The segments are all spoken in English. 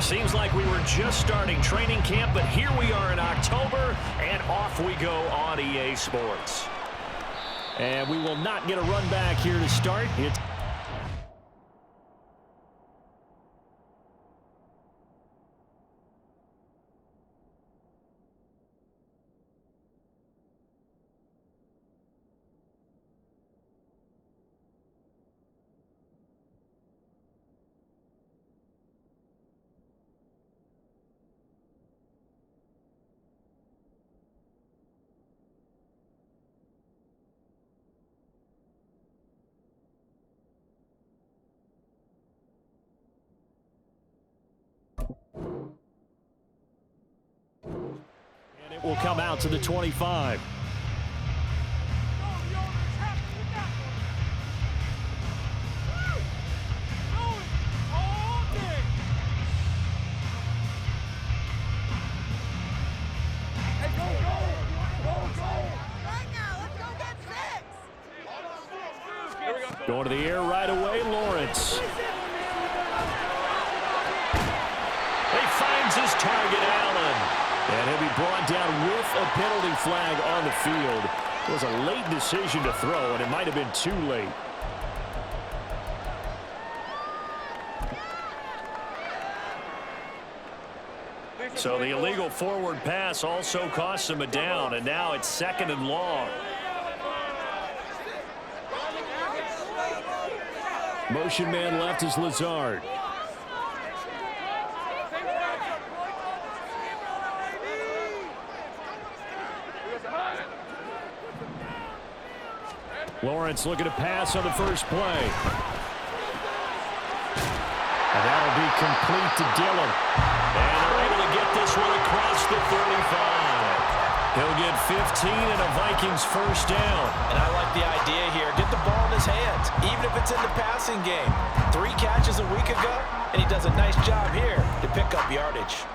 Seems like we were just starting training camp, but here we are in October, and off we go on EA Sports. And we will not get a run back here to start. Will come out to the 25. Going to the air right away, Lawrence. He finds his target, Allen. And he'll be brought down with a penalty flag on the field. It was a late decision to throw, and it might have been too late. So the illegal forward pass also costs him a down, and now it's 2nd and long. Motion man left is Lazard. Lawrence looking to pass on the first play. And that'll be complete to Dillon. And they're able to get this one across the 35. He'll get 15 and a Vikings first down. And I like the idea here. Get the ball in his hands, even if it's in the passing game. 3 catches a week ago, and he does a nice job here to pick up yardage.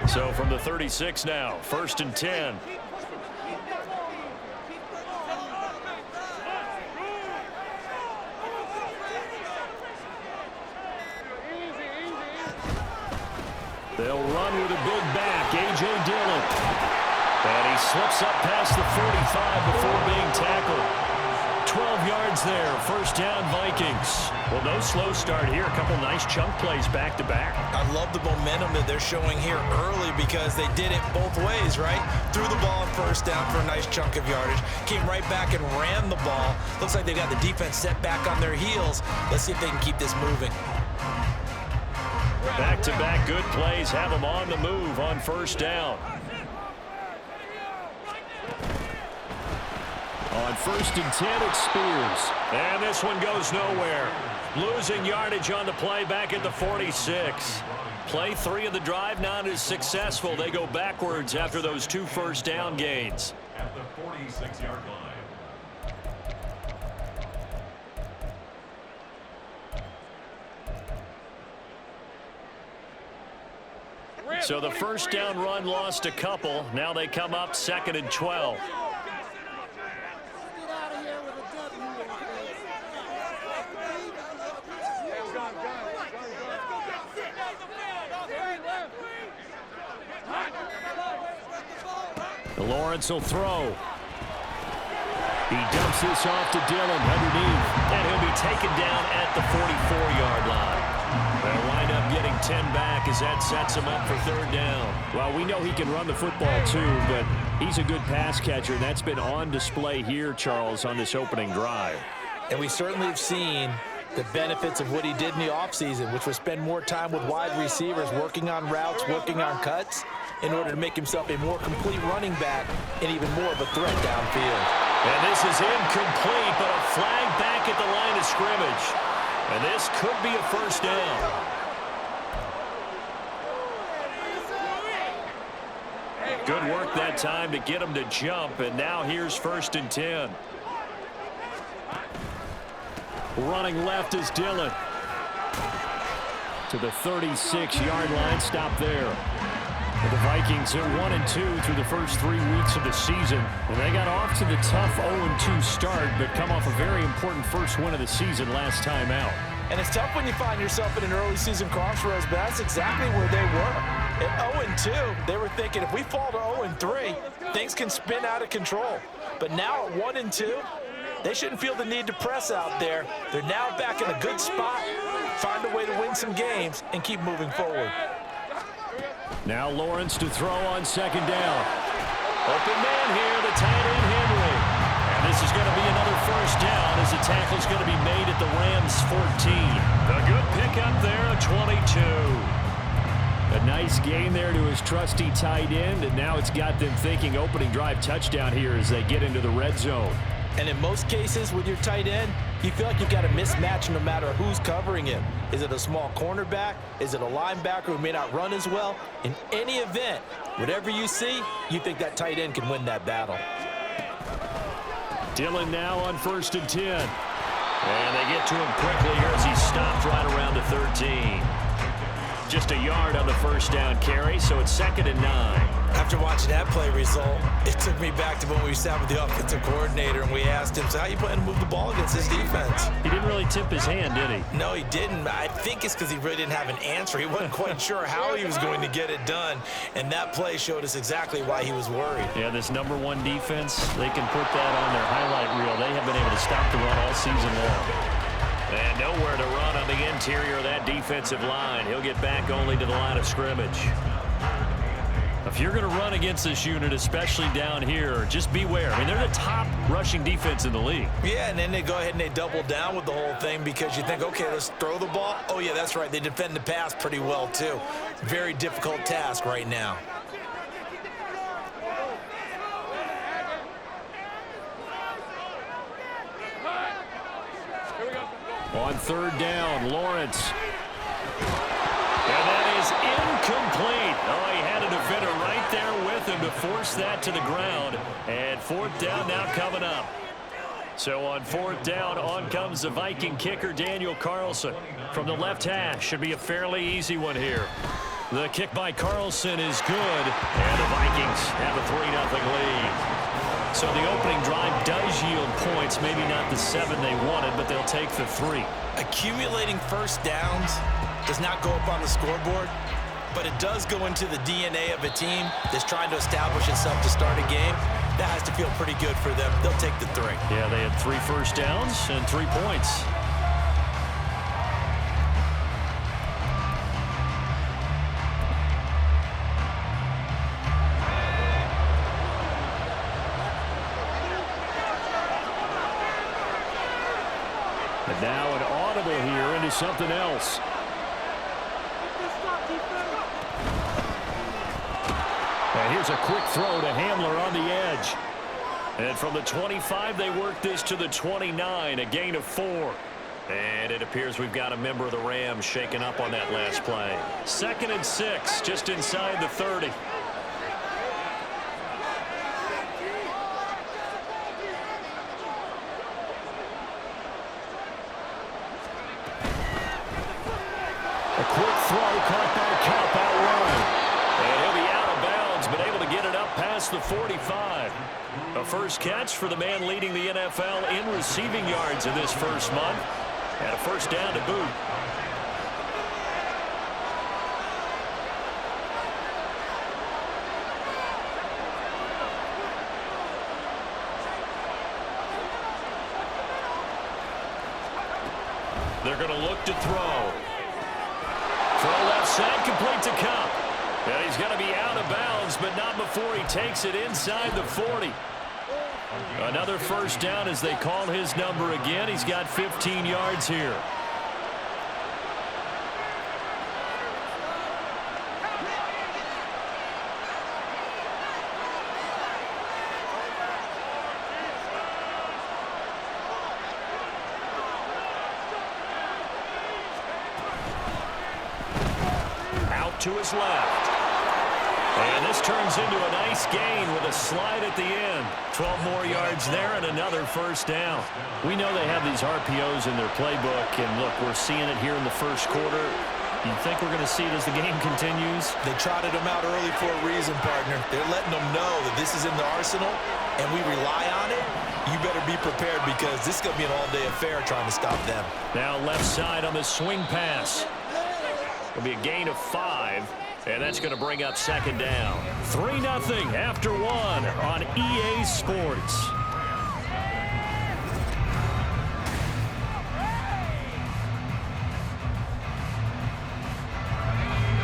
So from the 36 now, 1st and 10. They'll run with a big back, A.J. Dillon. And he slips up past the 45 before being tackled. 12 yards there, first down Vikings. Well, no slow start here. A couple nice chunk plays back-to-back. I love the momentum that they're showing here early because they did it both ways, right? Threw the ball on first down for a nice chunk of yardage. Came right back and ran the ball. Looks like they got the defense set back on their heels. Let's see if they can keep this moving. Back-to-back good plays have them on the move on first down. On 1st and 10, it's Spears. And this one goes nowhere. Losing yardage on the play back at the 46. Play 3 of the drive not as successful. They go backwards after those 2 first down gains. At the 46-yard line. So the first down run lost a couple. Now they come up 2nd and 12. Lawrence will throw. He dumps this off to Dillon underneath, and he'll be taken down at the 44-yard line. They'll wind up getting 10 back as that sets him up for 3rd down. Well, we know he can run the football too, but he's a good pass catcher, and that's been on display here, Charles, on this opening drive. And we certainly have seen the benefits of what he did in the offseason, which was spend more time with wide receivers, working on routes, working on cuts, in order to make himself a more complete running back and even more of a threat downfield. And this is incomplete, but a flag back at the line of scrimmage. And this could be a first down. Good work that time to get him to jump, and now here's 1st and 10. Running left is Dillon. To the 36-yard line, stop there. The Vikings at 1-2 through the first 3 weeks of the season. And they got off to the tough 0-2 start, but come off a very important first win of the season last time out. And it's tough when you find yourself in an early season crossroads, but that's exactly where they were. At 0-2, they were thinking if we fall to 0-3, things can spin out of control. But now at 1-2, they shouldn't feel the need to press out there. They're now back in a good spot, find a way to win some games, and keep moving forward. Now Lawrence to throw on second down. Open man here, the tight end Henry. And this is going to be another first down as the tackle's going to be made at the Rams 14. A good pickup there, a 22. A nice gain there to his trusty tight end, and now it's got them thinking opening drive touchdown here as they get into the red zone. And in most cases with your tight end, you feel like you've got a mismatch no matter who's covering him. Is it a small cornerback? Is it a linebacker who may not run as well? In any event, whatever you see, you think that tight end can win that battle. Dillon now on 1st and 10. And they get to him quickly here as he stopped right around the 13. Just a yard on the first down carry, so it's 2nd and 9. After watching that play result, it took me back to when we sat with the offensive coordinator and we asked him, so how you plan to move the ball against this defense? He didn't really tip his hand, did he? No, he didn't. I think it's because he really didn't have an answer. He wasn't quite sure how he was going to get it done, and that play showed us exactly why he was worried. Yeah, this #1 defense, they can put that on their highlight reel. They have been able to stop the run all season long. And nowhere to run on the interior of that defensive line. He'll get back only to the line of scrimmage. If you're going to run against this unit, especially down here, just beware. I mean, they're the top rushing defense in the league. Yeah, and then they go ahead and they double down with the whole thing because you think, okay, let's throw the ball. Oh, yeah, that's right. They defend the pass pretty well, too. Very difficult task right now. On 3rd down, Lawrence. And that is incomplete. Oh, he had a defender right there with him to force that to the ground. And 4th down now coming up. So on 4th down, on comes the Viking kicker, Daniel Carlson. From the left hash, should be a fairly easy one here. The kick by Carlson is good. And the Vikings have a 3-0 lead. So the opening drive does yield points, maybe not the 7 they wanted, but they'll take the 3. Accumulating first downs does not go up on the scoreboard, but it does go into the DNA of a team that's trying to establish itself to start a game. That has to feel pretty good for them. They'll take the 3. Yeah, they had 3 first downs and 3 points. And now an audible here into something else. And here's a quick throw to Hamler on the edge. And from the 25, they work this to the 29, a gain of 4. And it appears we've got a member of the Rams shaken up on that last play. 2nd and 6, just inside the 30. A quick throw caught by Cup out wide. And he'll be out of bounds, but able to get it up past the 45. A first catch for the man leading the NFL in receiving yards in this first month. And a first down to boot. They're going to look to throw. Throw left side, complete to Cup. And he's going to be out of bounds, but not before he takes it inside the 40. Another first down as they call his number again. He's got 15 yards here. Out to his left. And this turns into a nice gain with a slide at the end. 12 more yards there and another first down. We know they have these RPOs in their playbook, and look, we're seeing it here in the first quarter. You think we're going to see it as the game continues? They trotted him out early for a reason, partner. They're letting them know that this is in the arsenal, and we rely on it. You better be prepared because this is going to be an all-day affair trying to stop them. Now left side on the swing pass. It'll be a gain of 5, and that's going to bring up second down. 3-0 after 1 on EA Sports.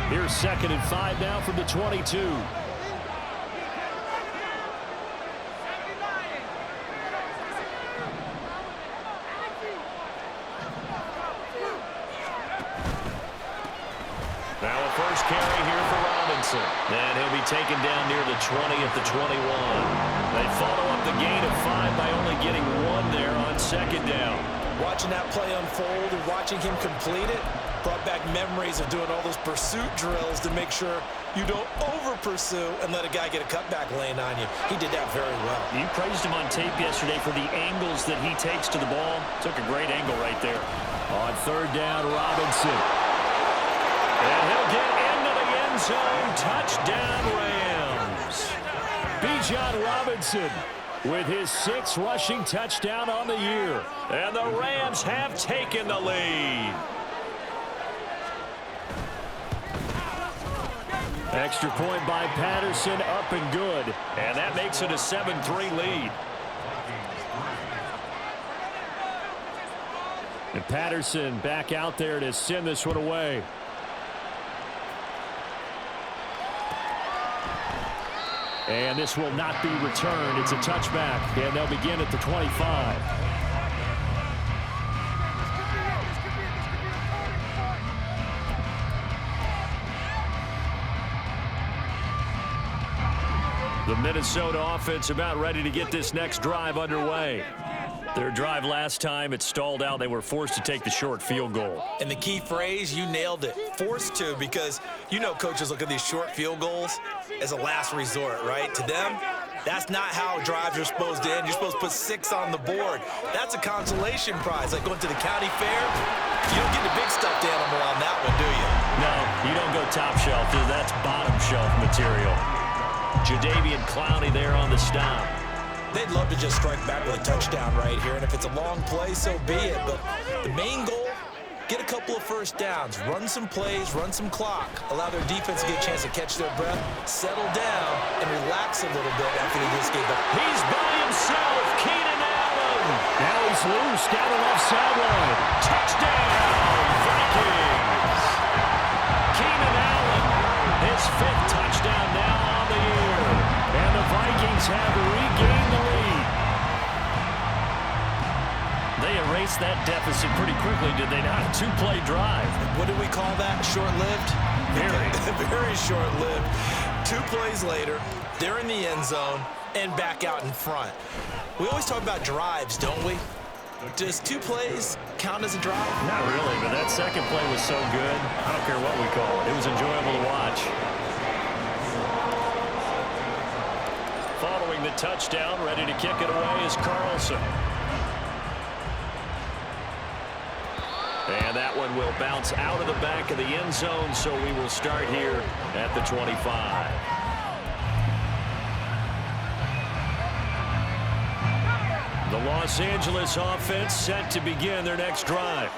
Here's 2nd and 5 now from the 22. Now a first carry here for Robinson. And he'll be taken down near the 20 at the 21. They follow up the gain of 5 by only getting 1 there on 2nd down. Watching that play unfold and watching him complete it brought back memories of doing all those pursuit drills to make sure you don't over-pursue and let a guy get a cutback lane on you. He did that very well. You praised him on tape yesterday for the angles that he takes to the ball. Took a great angle right there. On 3rd down, Robinson. And he'll get into the end zone. Touchdown, Rams. Bijan Robinson with his 6th rushing touchdown on the year. And the Rams have taken the lead. Extra point by Patterson, up and good. And that makes it a 7-3 lead. And Patterson back out there to send this one away. And this will not be returned. It's a touchback, and they'll begin at the 25. The Minnesota offense about ready to get this next drive underway. Their drive last time, it stalled out. They were forced to take the short field goal. And the key phrase, you nailed it. Forced to, because you know coaches look at these short field goals as a last resort, right? To them, that's not how drives are supposed to end. You're supposed to put 6 on the board. That's a consolation prize. Like going to the county fair, you don't get the big stuffed animal on that one, do you? No, you don't go top shelf. That's bottom shelf material. Jadeveon Clowney there on the stop. They'd love to just strike back with a touchdown right here, and if it's a long play, so be it. But the main goal, get a couple of first downs, run some plays, run some clock, allow their defense to get a chance to catch their breath, settle down, and relax a little bit after they just gave up. He's by himself, Keenan Allen. Now he's loose, down the left sideline. Touchdown, Vikings. Keenan Allen, his 5th touchdown now on the year. And the Vikings have regained the lead. They erased that deficit pretty quickly, did they not? A 2-play drive. What did we call that? Short-lived? Very. Very short-lived. 2 plays later, they're in the end zone and back out in front. We always talk about drives, don't we? Does 2 plays count as a drive? Not really, but that second play was so good. I don't care what we call it. It was enjoyable to watch. Following the touchdown, ready to kick it away is Carlson. And that one will bounce out of the back of the end zone, so we will start here at the 25. The Los Angeles offense set to begin their next drive.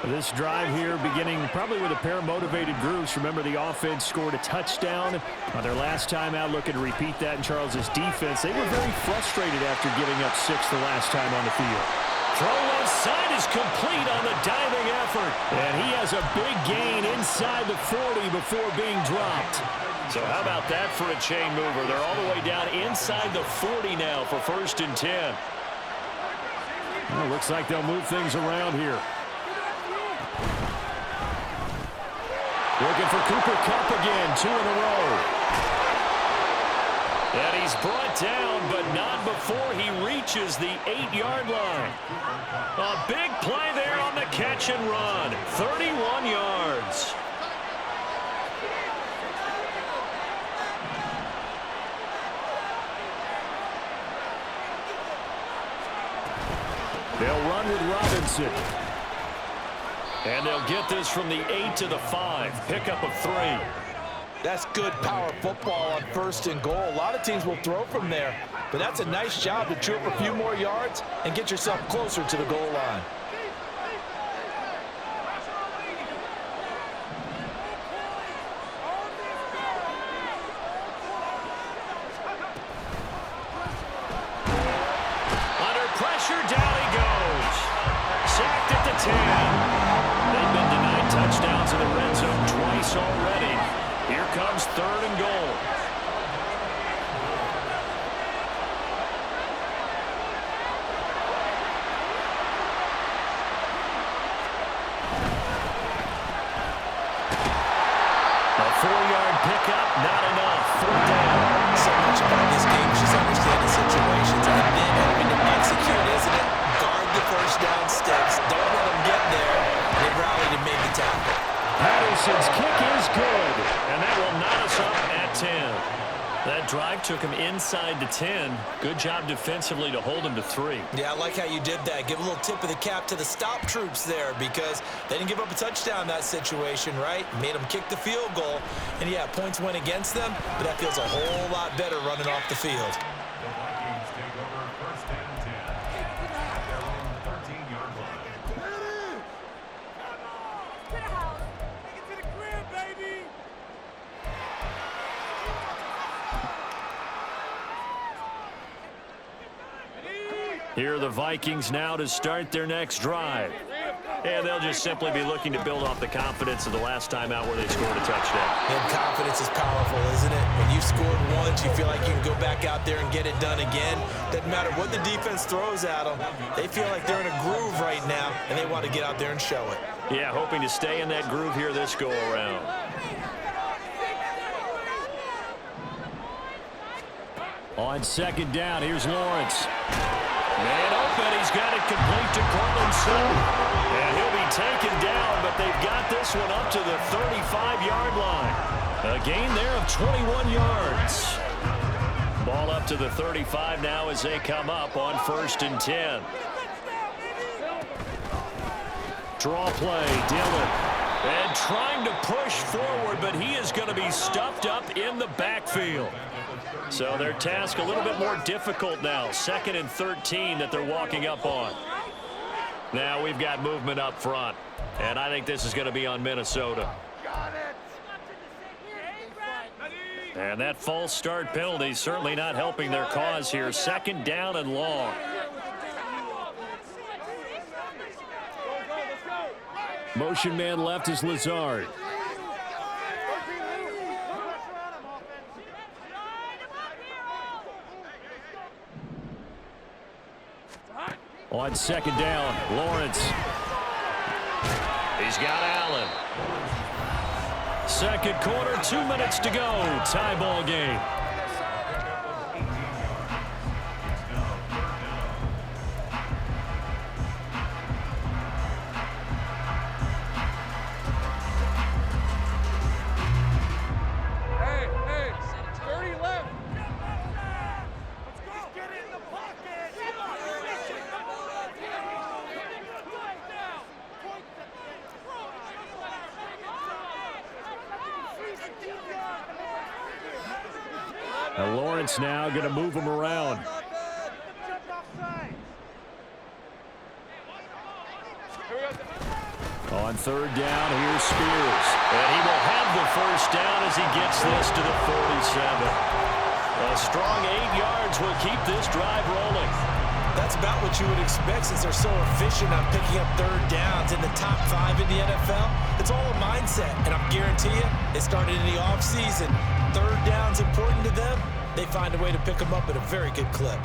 This drive here beginning probably with a pair of motivated groups. Remember, the offense scored a touchdown on their last time out, looking to repeat that in Charles's defense. They were very frustrated after giving up 6 the last time on the field. Throw left side is complete on the diving effort. And he has a big gain inside the 40 before being dropped. So how about that for a chain mover? They're all the way down inside the 40 now for 1st and 10. Well, looks like they'll move things around here. Looking for Cooper Kupp again, 2 in a row. And he's brought down, but not before he reaches the 8-yard line. A big play there on the catch and run. 31 yards. They'll run with Robinson. And they'll get this from the 8 to the 5. Pickup of 3. That's good power football on 1st and goal. A lot of teams will throw from there, but that's a nice job to chew up a few more yards and get yourself closer to the goal line. Under pressure, down he goes. Sacked at the 10. They've been denied touchdowns in the red zone twice already. Here comes 3rd and goal. A 4-yard pickup, not enough. 4th down. So much about this game is just understanding situations and then having to execute, isn't it? Guard the 1st down steps. Don't let them get there. They rallied and made the tackle. Patterson's kick is good, and that will knot us up at 10. That drive took him inside the 10. Good job defensively to hold him to 3. Yeah, I like how you did that. Give a little tip of the cap to the stop troops there because they didn't give up a touchdown in that situation, right? Made them kick the field goal. And, yeah, points went against them, but that feels a whole lot better running off the field. Here are the Vikings now to start their next drive. And they'll just simply be looking to build off the confidence of the last time out where they scored a touchdown. And confidence is powerful, isn't it? When you've scored once, you feel like you can go back out there and get it done again. Doesn't matter what the defense throws at them. They feel like they're in a groove right now, and they want to get out there and show it. Yeah, hoping to stay in that groove here this go-around. On 2nd down, here's Lawrence. Man open, he's got it complete to Cortland Sutton. And he'll be taken down, but they've got this one up to the 35-yard line. A gain there of 21 yards. Ball up to the 35 now as they come up on 1st and 10. Draw play, Dillon. And trying to push forward, but he is going to be stuffed up in the backfield. So their task a little bit more difficult now. 2nd and 13 that they're walking up on. Now we've got movement up front. And I think this is going to be on Minnesota. And that false start penalty certainly not helping their cause here. 2nd down and long. Motion man left is Lazard. On 2nd down, Lawrence. He's got Allen. 2nd quarter, 2 minutes to go. Tie ball game. And Lawrence now going to move him around. On 3rd down, here's Spears. And he will have the 1st down as he gets this to the 47. A strong 8 yards will keep this drive rolling. That's about what you would expect since they're so efficient on picking up 3rd downs in the top 5 in the NFL. It's all a mindset, and I'm guarantee you, it started in the offseason. 3rd down's important to them. They find a way to pick them up at a very good clip.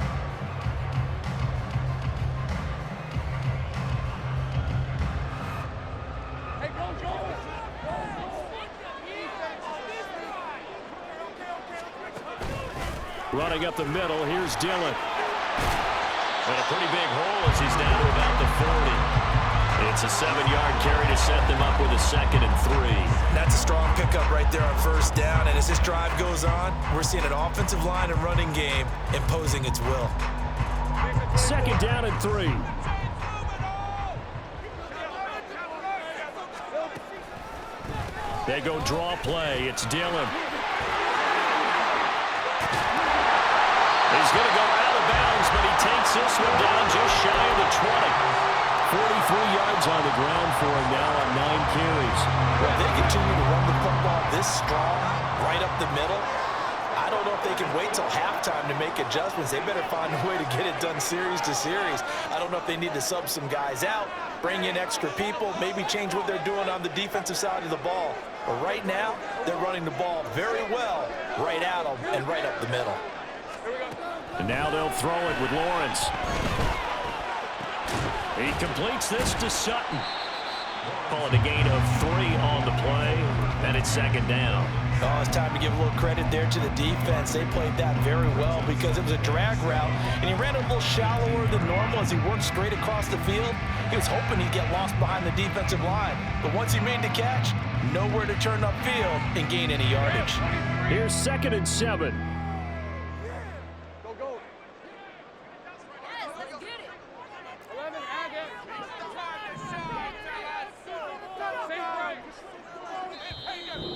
Running up the middle, here's Dillon. And a pretty big hole as he's down to about the 40. It's a 7-yard carry to set them up with a 2nd and 3. That's a strong pickup right there on 1st down. And as this drive goes on, we're seeing an offensive line and running game imposing its will. 2nd down and 3. They go draw play. It's Dillon. He's going to go out of bounds, but he takes this one down just shy of the 20. 43 yards on the ground for him now on 9 carries. Well, they continue to run the football this strong, right up the middle. I don't know if they can wait till halftime to make adjustments. They better find a way to get it done series to series. I don't know if they need to sub some guys out, bring in extra people, maybe change what they're doing on the defensive side of the ball. But right now, they're running the ball very well right at them and right up the middle. And now they'll throw it with Lawrence. He completes this to Sutton. Call it a gain of 3 on the play, and it's second down. Oh, it's time to give a little credit there to the defense. They played that very well because it was a drag route, and he ran a little shallower than normal as he worked straight across the field. He was hoping he'd get lost behind the defensive line, but once he made the catch, nowhere to turn upfield and gain any yardage. Here's 2nd and 7.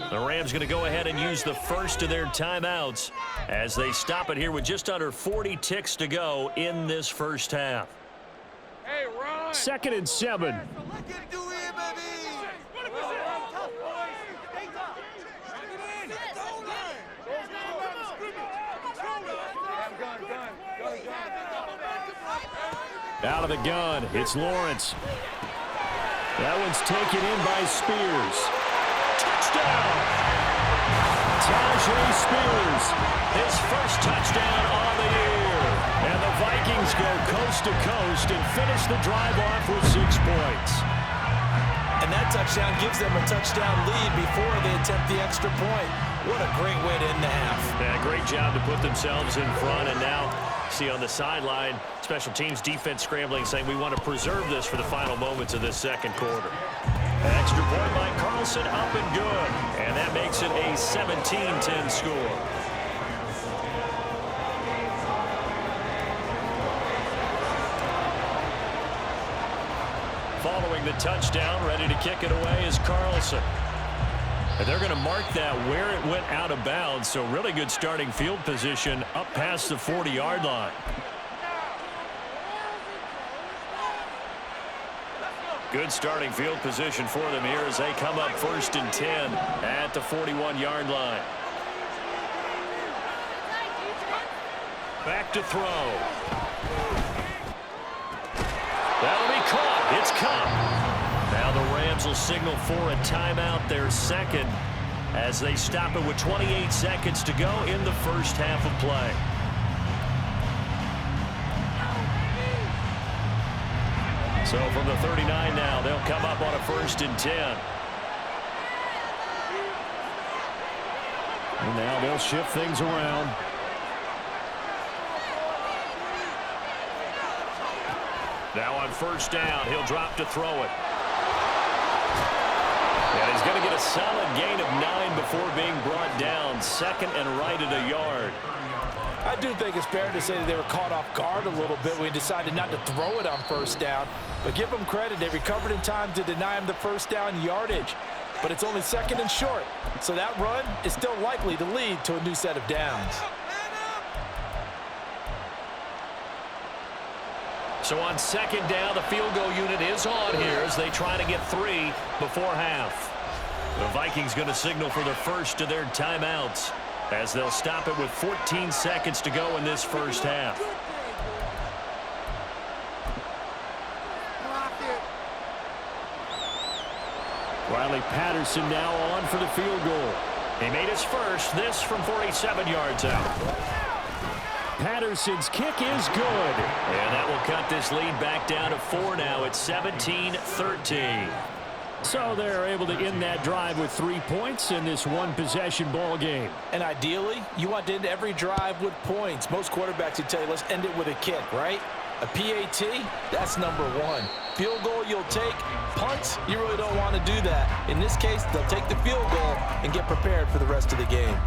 The Rams going to go ahead and use the first of their timeouts as they stop it here with just under 40 ticks to go in this first half. 2nd and 7. Out of the gun, it's Lawrence. That one's taken in by Spears. Touchdown! Tajay Spears, his first touchdown on the year. And the Vikings go coast to coast and finish the drive off with 6 points. And that touchdown gives them a touchdown lead before they attempt the extra point. What a great way to end the half. Yeah, great job to put themselves in front. And now, see on the sideline, special teams defense scrambling, saying we want to preserve this for the final moments of this second quarter. Extra point by Carlson, up and good. And that makes it a 17-10 score. Following the touchdown, ready to kick it away is Carlson. And they're going to mark that where it went out of bounds, so really good starting field position up past the 40-yard line. Good starting field position for them here as they come up 1st and 10 at the 41-yard line. Back to throw. That'll be caught. It's caught. Now the Rams will signal for a timeout, their second, as they stop it with 28 seconds to go in the first half of play. So from the 39 now, they'll come up on a 1st and 10. And now they'll shift things around. Now on 1st down, he'll drop to throw it. And he's going to get a solid gain of 9 before being brought down. 2nd and right at a yard. I do think it's fair to say that they were caught off guard a little bit when he decided not to throw it on 1st down. But give them credit. They recovered in time to deny him the 1st down yardage. But it's only 2nd and short. So that run is still likely to lead to a new set of downs. So on 2nd down, the field goal unit is on here as they try to get 3 before half. The Vikings going to signal for the first of their timeouts as they'll stop it with 14 seconds to go in this first half. Riley Patterson now on for the field goal. He made his first, this from 47 yards out. Patterson's kick is good. And that will cut this lead back down to 4 now. It's 17-13. So they're able to end that drive with 3 points in this one-possession ball game. And ideally, you want to end every drive with points. Most quarterbacks would tell you, let's end it with a kick, right? A PAT, that's number 1. Field goal you'll take. Punts, you really don't want to do that. In this case, they'll take the field goal and get prepared for the rest of the game.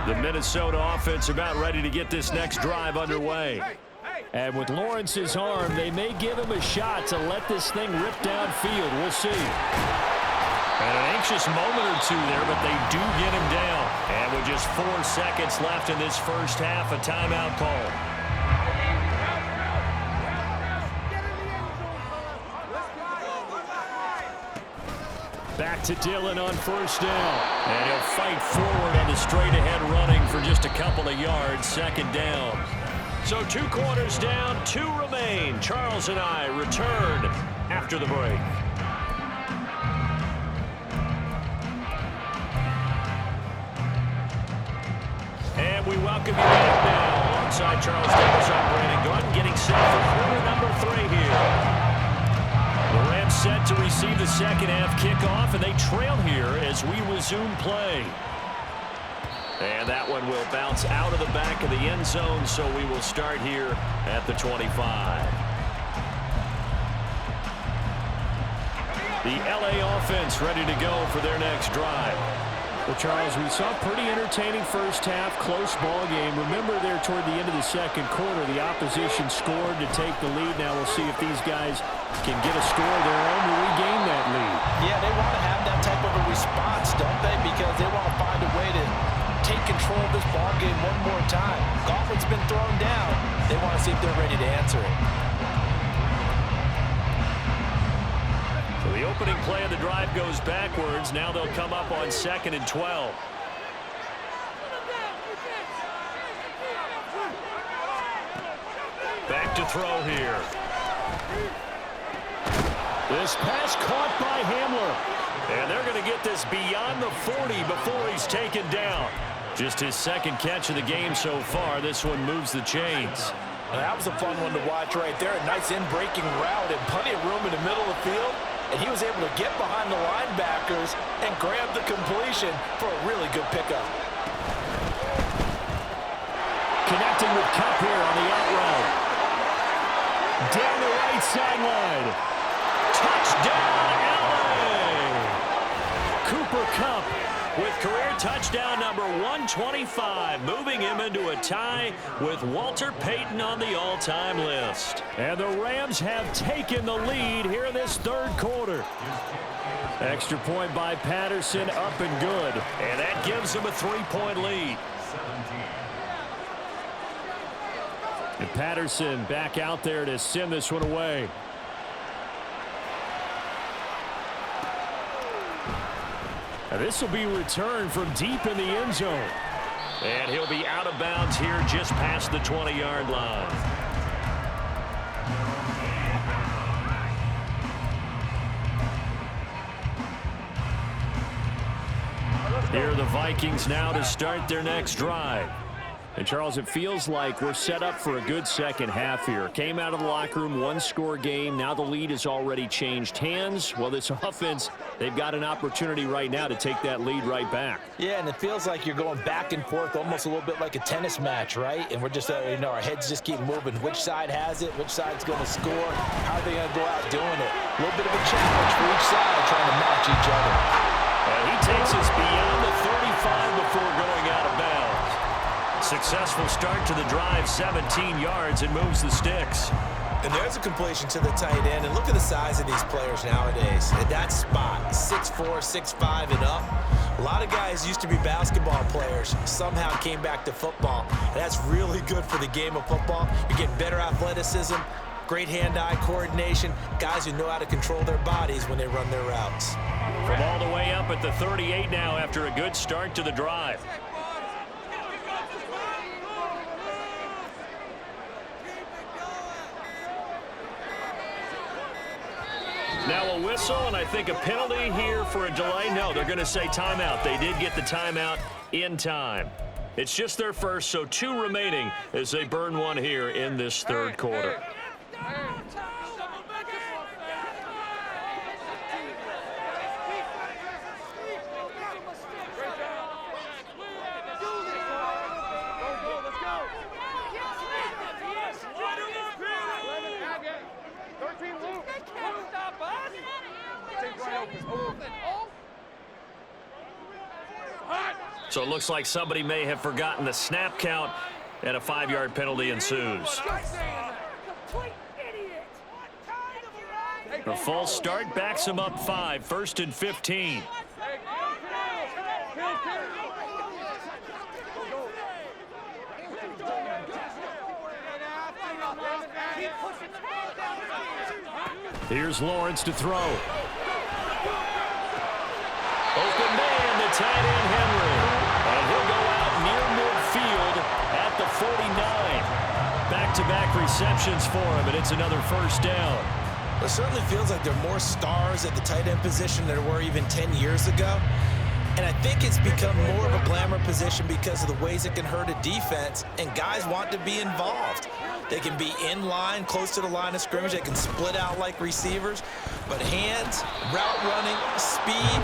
The Minnesota offense about ready to get this next drive underway. And with Lawrence's arm, they may give him a shot to let this thing rip downfield. We'll see. And an anxious moment or two there, but they do get him down. And with just 4 seconds left in this first half, a timeout call. Back to Dillon on first down. And he'll fight forward on the straight-ahead running for just a couple of yards, second down. So 2 quarters down, 2 remain. Charles and I return after the break. And we welcome you back now. Alongside Charles Davis, I'm Brandon Gordon, getting set for quarter number 3 here. The Rams set to receive the second half kickoff, and they trail here as we resume play. And that one will bounce out of the back of the end zone, so we will start here at the 25. The LA offense ready to go for their next drive. Well, Charles, we saw a pretty entertaining first half, close ball game. Remember there toward the end of the second quarter, the opposition scored to take the lead. Now we'll see if these guys can get a score of their own to regain that lead. Yeah, they want to have that type of a response, don't they? Because they want to find a way to take control of this ball game one more time. Gauntlet's been thrown down. They want to see if they're ready to answer it. So the opening play of the drive goes backwards. Now they'll come up on 2nd and 12. Back to throw here. This pass caught by Hamler. And they're going to get this beyond the 40 before he's taken down. Just his second catch of the game so far. This one moves the chains. Well, that was a fun one to watch right there. A nice in-breaking route and plenty of room in the middle of the field. And he was able to get behind the linebackers and grab the completion for a really good pickup. Connecting with Kupp here on the out route. Down the right sideline. Touchdown, LA! Cooper Kupp with career touchdown number 125, moving him into a tie with Walter Payton on the all-time list. And the Rams have taken the lead here in this third quarter. Extra point by Patterson, up and good. And that gives them a 3-point lead. And Patterson back out there to send this one away. And this will be returned from deep in the end zone. And he'll be out of bounds here just past the 20-yard line. Here are the Vikings now to start their next drive. And, Charles, it feels like we're set up for a good second half here. Came out of the locker room, one-score game. Now the lead has already changed hands. Well, this offense, they've got an opportunity right now to take that lead right back. Yeah, and it feels like you're going back and forth almost a little bit like a tennis match, right? And we're just, our heads just keep moving. Which side has it? Which side's going to score? How are they going to go out doing it? A little bit of a challenge for each side trying to match each other. And he takes us beyond the 35 before going out of bounds. Successful start to the drive, 17 yards, and moves the sticks. And there's a completion to the tight end. And look at the size of these players nowadays. At that spot, 6'4", 6'5", and up. A lot of guys used to be basketball players, somehow came back to football. And that's really good for the game of football. You're getting better athleticism, great hand-eye coordination, guys who know how to control their bodies when they run their routes. From all the way up at the 38 now after a good start to the drive. Now a whistle, and I think a penalty here for a delay. No, they're going to say timeout. They did get the timeout in time. It's just their first, so 2 remaining as they burn one here in this third quarter. So it looks like somebody may have forgotten the snap count, and a 5-yard penalty ensues. A false start backs him up 5, 1st and 15. Here's Lawrence to throw. Open man, the tight end Henry. And he'll go out near midfield at the 49. Back-to-back receptions for him, and it's another first down. It certainly feels like there are more stars at the tight end position than there were even 10 years ago. And I think it's become more of a glamour position because of the ways it can hurt a defense, and guys want to be involved. They can be in line, close to the line of scrimmage. They can split out like receivers. But hands, route running, speed,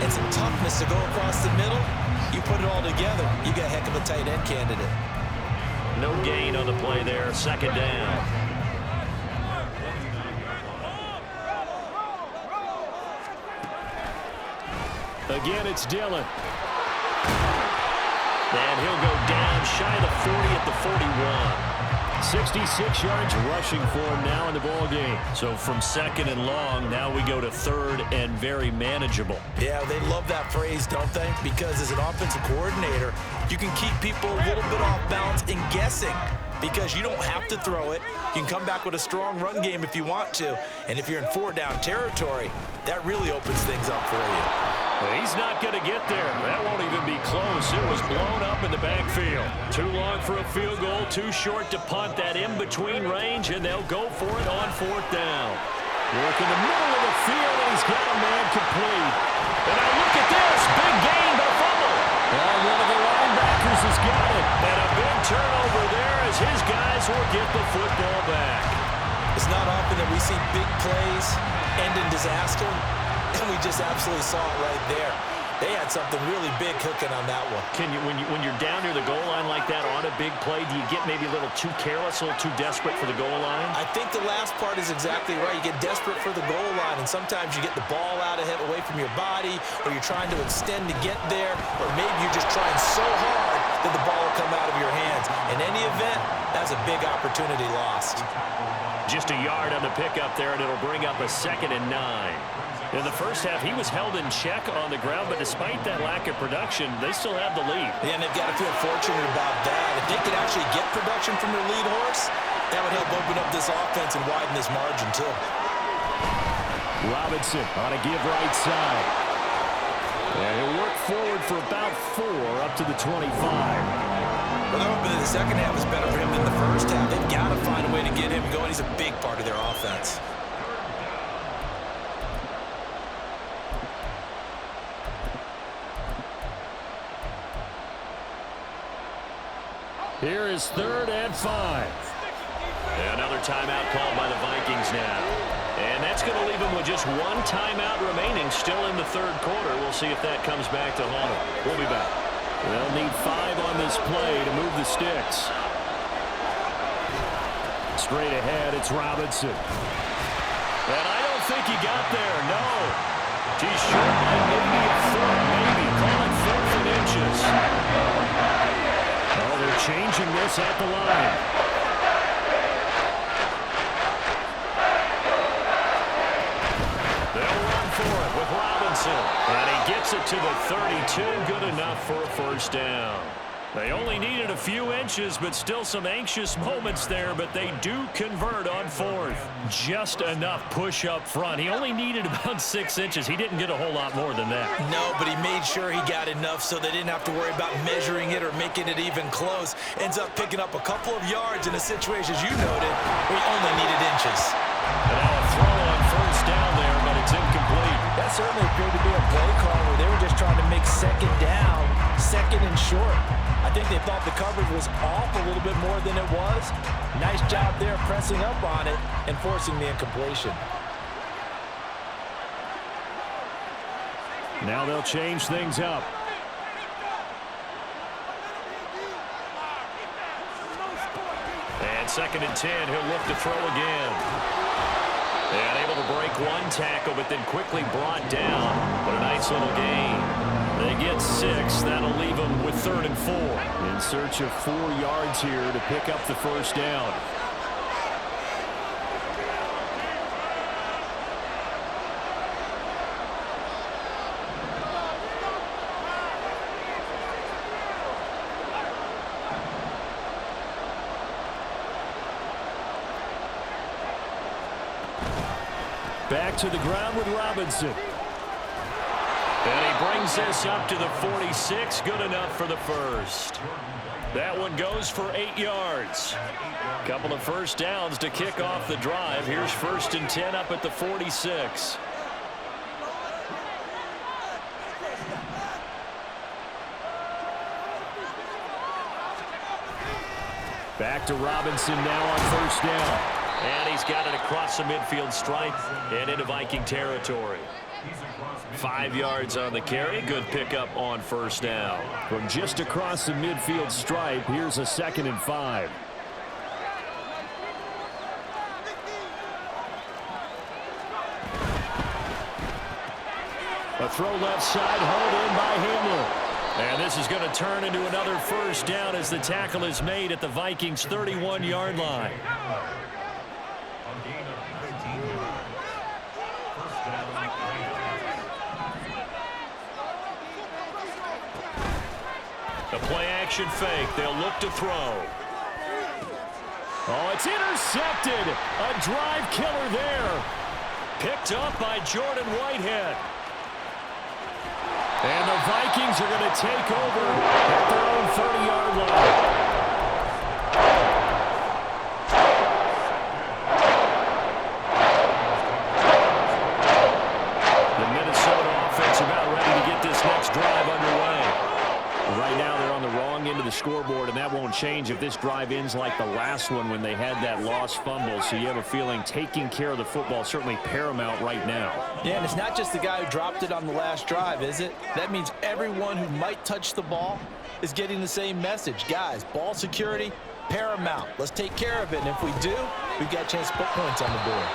and some toughness to go across the middle, you put it all together, you got a heck of a tight end candidate. No gain on the play there, 2nd down. Again, it's Dillon. And he'll go down shy of the 40 at the 41. 66 yards rushing for him now in the ball game. So from 2nd and long, now we go to 3rd and very manageable. Yeah, they love that phrase, don't they? Because as an offensive coordinator, you can keep people a little bit off balance and guessing because you don't have to throw it. You can come back with a strong run game if you want to. And if you're in 4-down territory, that really opens things up for you. Well, he's not going to get there. That won't even be close. It was blown up in the backfield. Too long for a field goal, too short to punt. That in-between range, and they'll go for it on 4th down. Work in the middle of the field, and he's got a man complete. And now look at this. Big gain, but a fumble. And one of the linebackers has got it. And a big turnover there as his guys will get the football back. It's not often that we see big plays end in disaster. And we just absolutely saw it right there. They had something really big cooking on that one. Can you, when you're down near the goal line like that on a big play, do you get maybe a little too careless, a little too desperate for the goal line? I think the last part is exactly right. You get desperate for the goal line, and sometimes you get the ball out ahead, away from your body, or you're trying to extend to get there, or maybe you're just trying so hard that the ball will come out of your hands. In any event, that's a big opportunity lost. Just a yard on the pickup there, and it'll bring up a 2nd and 9. In the first half, he was held in check on the ground, but despite that lack of production, they still have the lead. Yeah, and they've got to feel fortunate about that. If they could actually get production from their lead horse, that would help open up this offense and widen this margin, too. Robinson on a give right side. And he'll work forward for about 4 up to the 25. Well, they're hoping that the second half is better for him than the first half. They've got to find a way to get him going. He's a big part of their offense. Here is 3rd and 5. Another timeout called by the Vikings now. And that's going to leave them with just 1 timeout remaining still in the 3rd quarter. We'll see if that comes back to haunt them. We'll be back. They'll need 5 on this play to move the sticks. Straight ahead, it's Robinson. And I don't think he got there, no. He's short by maybe a foot, maybe. Call it 4 inches. Oh, they're changing this at the line. They'll run for it with Robinson. And he gets it to the 32. Good enough for a first down. They only needed a few inches, but still some anxious moments there, but they do convert on 4th. Just enough push up front. He only needed about 6 inches. He didn't get a whole lot more than that. No, but he made sure he got enough so they didn't have to worry about measuring it or making it even close. Ends up picking up a couple of yards in a situation, as you noted, where he only needed inches. And now a throw on first down there, but it's incomplete. That certainly appeared to be a play call where they were just trying to make 2nd down, 2nd and short. I think they thought the coverage was off a little bit more than it was. Nice job there pressing up on it and forcing the incompletion. Now they'll change things up. And 2nd and 10, he'll look to throw again. And able to break 1 tackle, but then quickly brought down. But a nice little gain. They get 6. That'll leave them with 3rd and 4. In search of 4 yards here to pick up the first down. Back to the ground with Robinson. And he brings this up to the 46. Good enough for the first. That one goes for 8 yards. Couple of first downs to kick off the drive. Here's 1st and 10 up at the 46. Back to Robinson now on 1st down. And he's got it across the midfield stripe and into Viking territory. 5 yards on the carry. Good pickup on 1st down. From just across the midfield stripe, here's a 2nd and 5. A throw left side, hauled in by Hamler. And this is going to turn into another 1st down as the tackle is made at the Vikings' 31-yard line. A play-action fake. They'll look to throw. Oh, it's intercepted. A drive killer there. Picked up by Jordan Whitehead. And the Vikings are going to take over at their own 30-yard line. The Minnesota offense about ready to get this next drive underway. Right now they're on the wrong end of the scoreboard, and that won't change if this drive ends like the last one when they had that lost fumble. So you have a feeling taking care of the football is certainly paramount right now. Yeah, and it's not just the guy who dropped it on the last drive, is it? That means everyone who might touch the ball is getting the same message. Guys, ball security, paramount. Let's take care of it, and if we do, we've got a chance to put points on the board.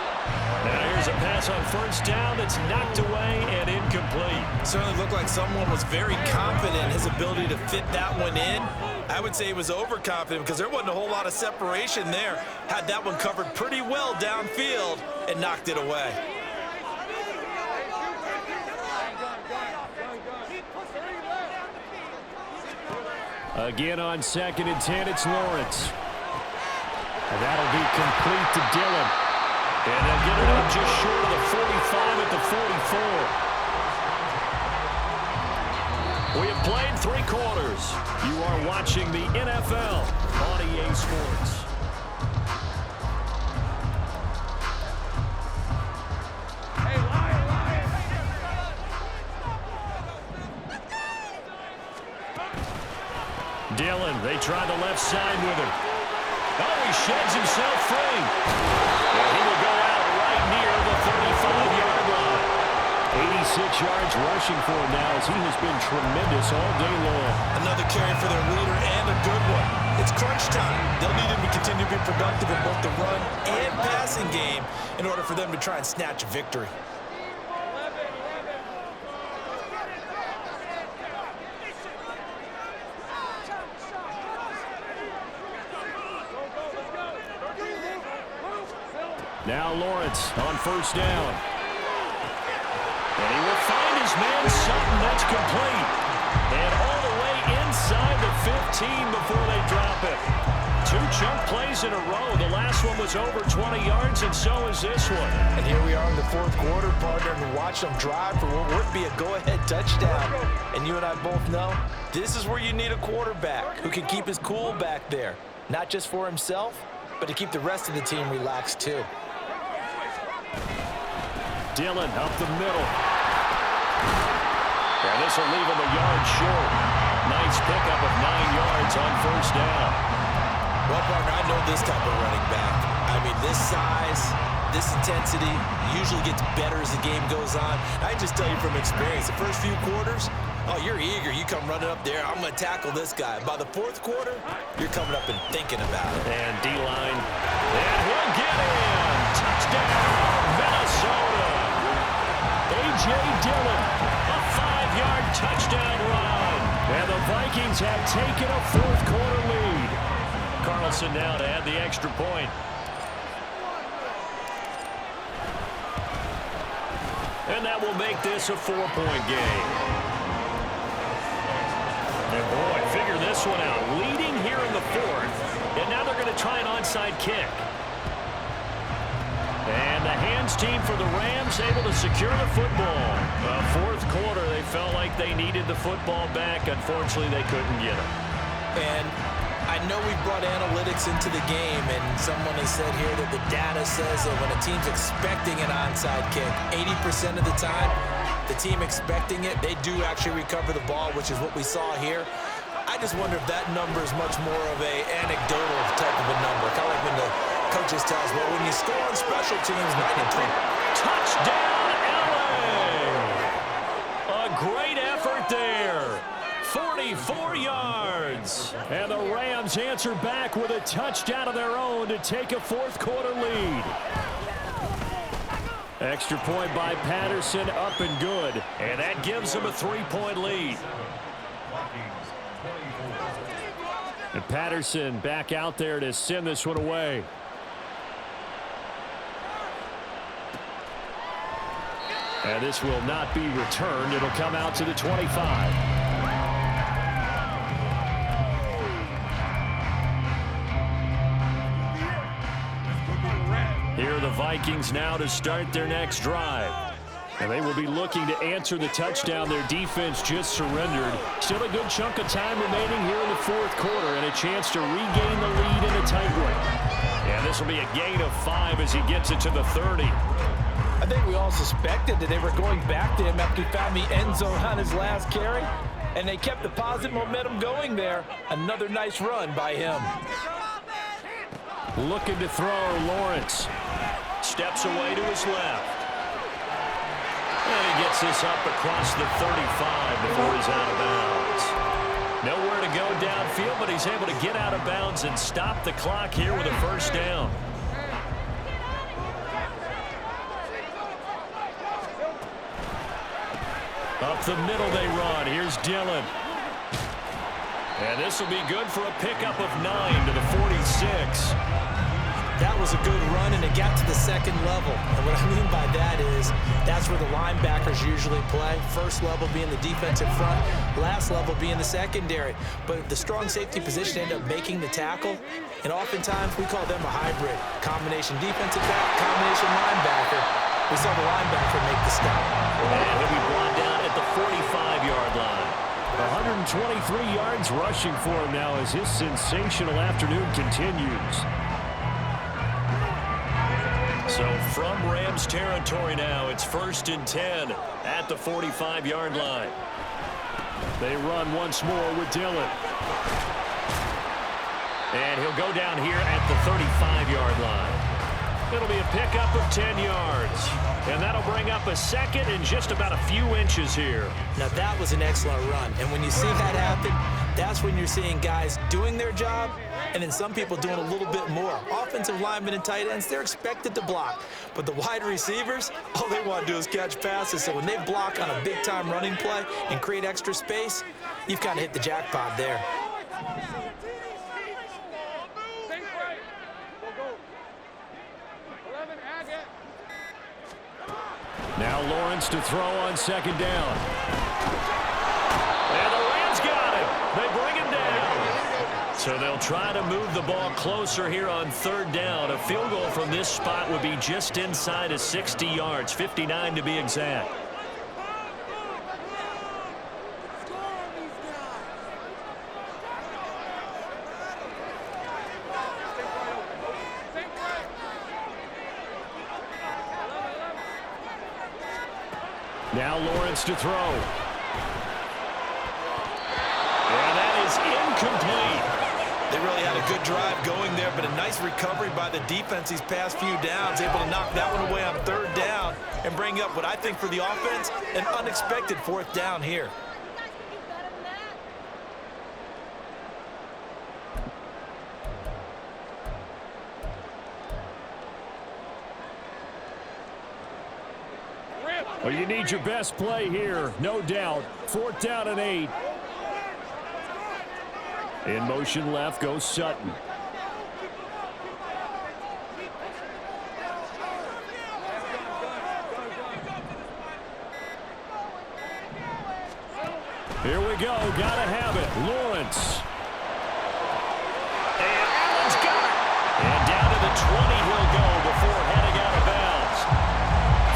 Now here's a pass on 1st down that's knocked away and incomplete. Certainly looked like someone was very confident in his ability to fit that one in. I would say he was overconfident because there wasn't a whole lot of separation there. Had that one covered pretty well downfield and knocked it away. Again on 2nd and 10, it's Lawrence. And that'll be complete to Dillon. And they'll get it up just short of the 45 at the 44. We have played 3 quarters. You are watching the NFL on EA Sports. Dillon, they try the left side with him. Oh, he sheds himself free. And he will go out right near the 35-yard line. 86 yards rushing for him now as he has been tremendous all day long. Another carry for their leader and a good one. It's crunch time. They'll need him to continue to be productive in both the run and passing game in order for them to try and snatch a victory. Now Lawrence on 1st down. And he will find his man Sutton. That's complete. And all the way inside the 15 before they drop it. 2 chunk plays in a row. The last one was over 20 yards, and so is this one. And here we are in the 4th quarter, partner, and watch them drive for what would be a go-ahead touchdown. And you and I both know this is where you need a quarterback who can keep his cool back there. Not just for himself, but to keep the rest of the team relaxed too. Dillon up the middle. And this will leave him a yard short. Nice pickup of 9 yards on 1st down. Well, partner, I know this type of running back. I mean, this size, this intensity usually gets better as the game goes on. I just tell you from experience, the first few quarters, oh, you're eager. You come running up there. I'm going to tackle this guy. By the 4th quarter, you're coming up and thinking about it. And D-line. And he'll get in. Touchdown, Minnesota. A.J. Dillon, A 5-yard touchdown run. And the Vikings have taken a fourth-quarter lead. Carlson now to add the extra point. And that will make this a 4-point game. And boy, figure this one out. Leading here in the fourth. And now they're going to try an onside kick. And the hands team for the Rams able to secure the football. Fourth quarter, they felt like they needed the football back. Unfortunately, they couldn't get it. And I know we brought analytics into the game, and someone has said here that the data says that when a team's expecting an onside kick, 80% of the time, the team expecting it, they do actually recover the ball, which is what we saw here. I just wonder if that number is much more of a anecdotal type of a number. Kind of like when the coaches tell us, well, when you score on special teams, 93. Touchdown, LA! A great effort there. 44 yards. And the Rams answer back with a touchdown of their own to take a fourth-quarter lead. Extra point by Patterson, up and good. And that gives them a 3-point lead. And Patterson back out there to send this one away. And this will not be returned. It'll come out to the 25. Here are the Vikings now to start their next drive. And they will be looking to answer the touchdown their defense just surrendered. Still a good chunk of time remaining here in the fourth quarter and a chance to regain the lead in a tight one. And this will be a gain of 5 as he gets it to the 30. I think we all suspected that they were going back to him after he found the end zone on his last carry, and they kept the positive momentum going there. Another nice run by him. Looking to throw, Lawrence. Steps away to his left. And he gets this up across the 35 before he's out of bounds. Nowhere to go downfield, but he's able to get out of bounds and stop the clock here with a first down. Up the middle they run. Here's Dillon. And this will be good for a pickup of 9 to the 46. That was a good run, and it got to the second level. And what I mean by that is that's where the linebackers usually play. First level being the defensive front, last level being the secondary. But the strong safety position ended up making the tackle, and oftentimes we call them a hybrid. Combination defensive back, combination linebacker. We saw the linebacker make the stop. And he'll be brought down at the 45-yard line. 123 yards rushing for him now as his sensational afternoon continues. So from Rams territory now, it's 1st and 10 at the 45-yard line. They run once more with Dillon. And he'll go down here at the 35-yard line. It'll be a pickup of 10 yards. And that'll bring up a second and just about a few inches here. Now that was an excellent run. And when you see that happen, that's when you're seeing guys doing their job and then some people doing a little bit more. Offensive linemen and tight ends, they're expected to block. But the wide receivers, all they want to do is catch passes. So when they block on a big-time running play and create extra space, you've kind of hit the jackpot there. Now Lawrence to throw on second down. And the Rams got him. They bring him down. So they'll try to move the ball closer here on third down. A field goal from this spot would be just inside of 60 yards, 59 to be exact. Now Lawrence to throw. And that is incomplete. They really had a good drive going there, but a nice recovery by the defense these past few downs, able to knock that one away on third down and bring up what I think for the offense, an unexpected fourth down here. Well, you need your best play here, no doubt. 4th down and 8. In motion left goes Sutton. Here we go. Gotta have it. Lawrence. And Allen's got it. And down to the 20 he'll go before heading out of bounds.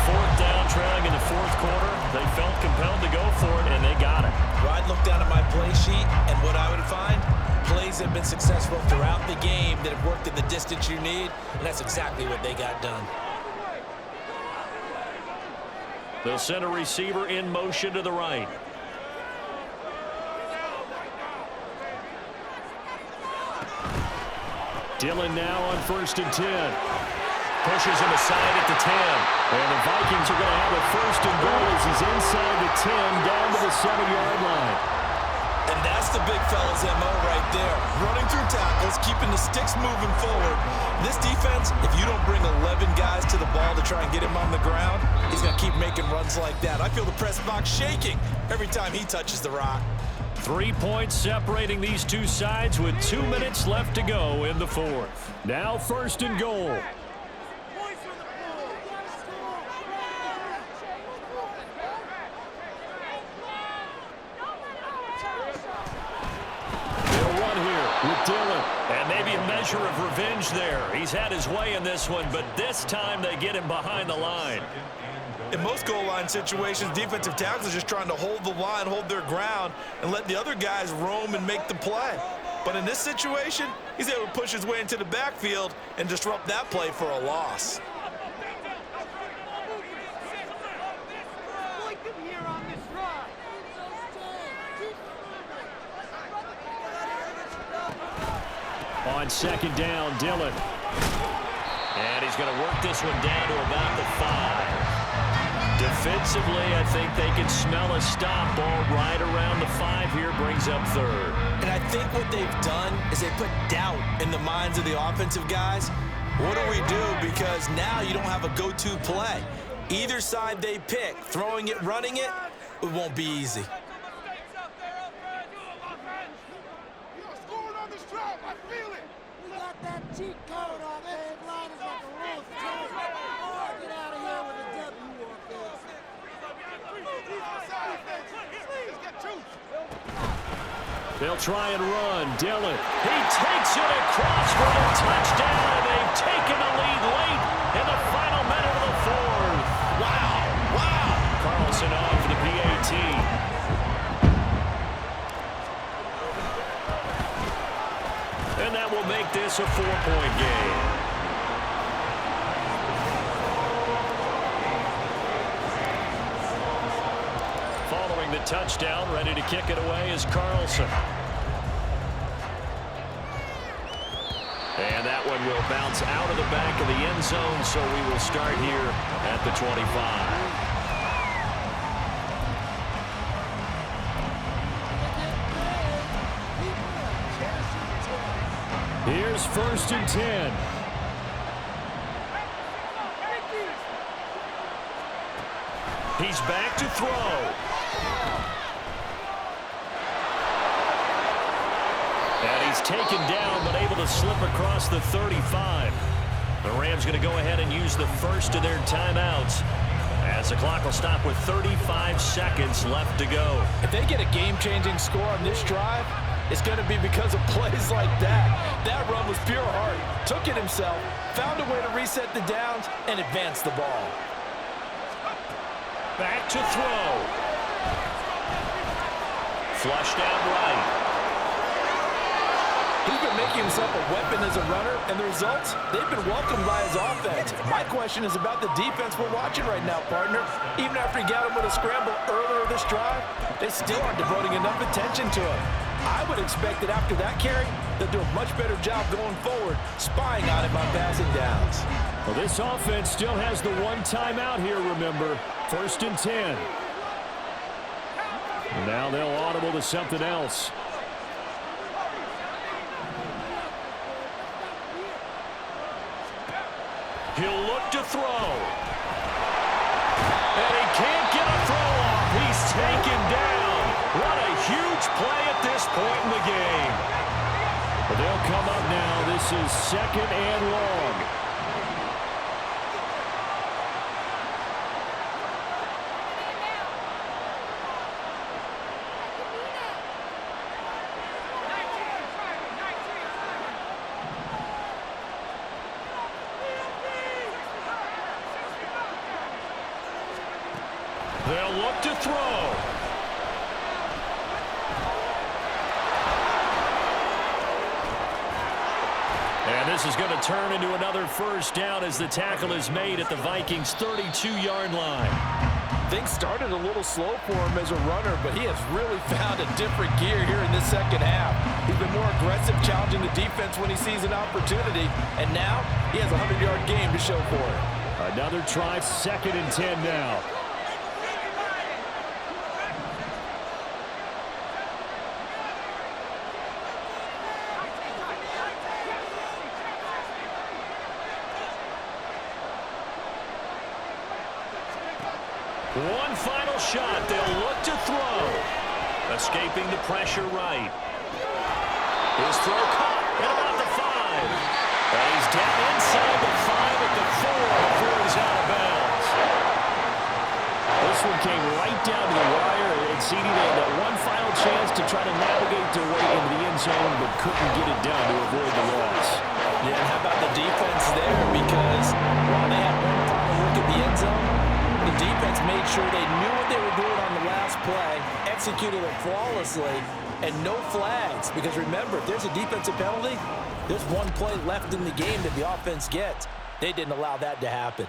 4th down, trailing in the 4th quarter. They felt compelled to go for it, and they got it. Well, I'd look down at my play sheet, and what I would find, plays have been successful throughout the game that have worked in the distance you need, and that's exactly what they got done. They'll send a receiver in motion to the right. Dillon now on 1st and 10. Pushes him aside at the 10. And the Vikings are going to have a 1st and goal as he's inside the 10 down to the 7-yard line. And that's the big fella's MO right there. Running through tackles, keeping the sticks moving forward. This defense, if you don't bring 11 guys to the ball to try and get him on the ground, he's going to keep making runs like that. I feel the press box shaking every time he touches the rock. 3 points separating these two sides with 2 minutes left to go in the 4th. Now 1st and goal. They'll run here with Dillon. And maybe a measure of revenge there. He's had his way in this one, but this time they get him behind the line. In most goal line situations, defensive tackles are just trying to hold the line, hold their ground, and let the other guys roam and make the play. But in this situation, he's able to push his way into the backfield and disrupt that play for a loss. On 2nd down, Dillon. And he's going to work this one down to about the 5. Defensively, I think they can smell a stop. Ball right around the 5 here, brings up 3rd. And I think what they've done is they put doubt in the minds of the offensive guys. What do we do? Because now you don't have a go-to play. Either side they pick, throwing it, running it, it won't be easy. Cheat code offensive line is like a roof. Get out of here with a W offense. They'll try and run. Dillon. He takes it across for a touchdown, and they've taken the lead late in the final minute of the 4th. Wow. Carlson on for the PAT. And that will make this a 4-point game. Following the touchdown, ready to kick it away is Carlson. And that one will bounce out of the back of the end zone, so we will start here at the 25. Here's 1st and 10. He's back to throw. And he's taken down, but able to slip across the 35. The Rams going to go ahead and use the first of their timeouts, as the clock will stop with 35 seconds left to go. If they get a game-changing score on this drive, it's going to be because of plays like that. That run was pure heart. Took it himself, found a way to reset the downs, and advance the ball. Back to throw. Flushed out right. He's been making himself a weapon as a runner, and the results, they've been welcomed by his offense. My question is about the defense we're watching right now, partner. Even after he got him with a scramble earlier this drive, they still aren't devoting enough attention to him. I would expect that after that carry, they'll do a much better job going forward, spying on him on passing downs. Well, this offense still has the one timeout here, remember. 1st and 10. And now they'll audible to something else. He'll look to throw. And he can't first point in the game. But they'll come up now. This is 2nd and long. They'll look to throw. And this is going to turn into another first down as the tackle is made at the Vikings' 32-yard line. Things started a little slow for him as a runner, but he has really found a different gear here in this second half. He's been more aggressive, challenging the defense when he sees an opportunity, and now he has a 100-yard game to show for it. Another try, 2nd and 10 now. One final shot. They'll look to throw. Escaping the pressure right. His throw caught at about the 5. And he's down inside the 5 at the 4 before he's out of bounds. This one came right down to the wire. And CD, they had that one final chance to try to navigate their way into the end zone, but couldn't get it done to avoid the loss. Yeah, and how about the defense there? Because while they had one final look at the end zone, the defense made sure they knew what they were doing on the last play, executed it flawlessly, and no flags. Because remember, if there's a defensive penalty, there's one play left in the game that the offense gets. They didn't allow that to happen.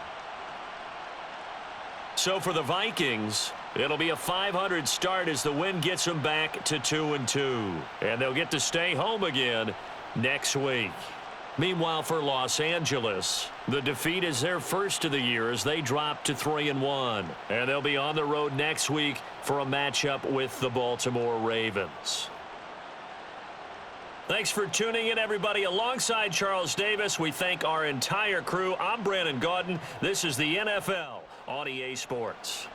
So for the Vikings, it'll be a 500 start as the win gets them back to 2-2. And they'll get to stay home again next week. Meanwhile, for Los Angeles, the defeat is their first of the year as they drop to 3-1. And they'll be on the road next week for a matchup with the Baltimore Ravens. Thanks for tuning in, everybody. Alongside Charles Davis, we thank our entire crew. I'm Brandon Gaudin. This is the NFL on EA Sports.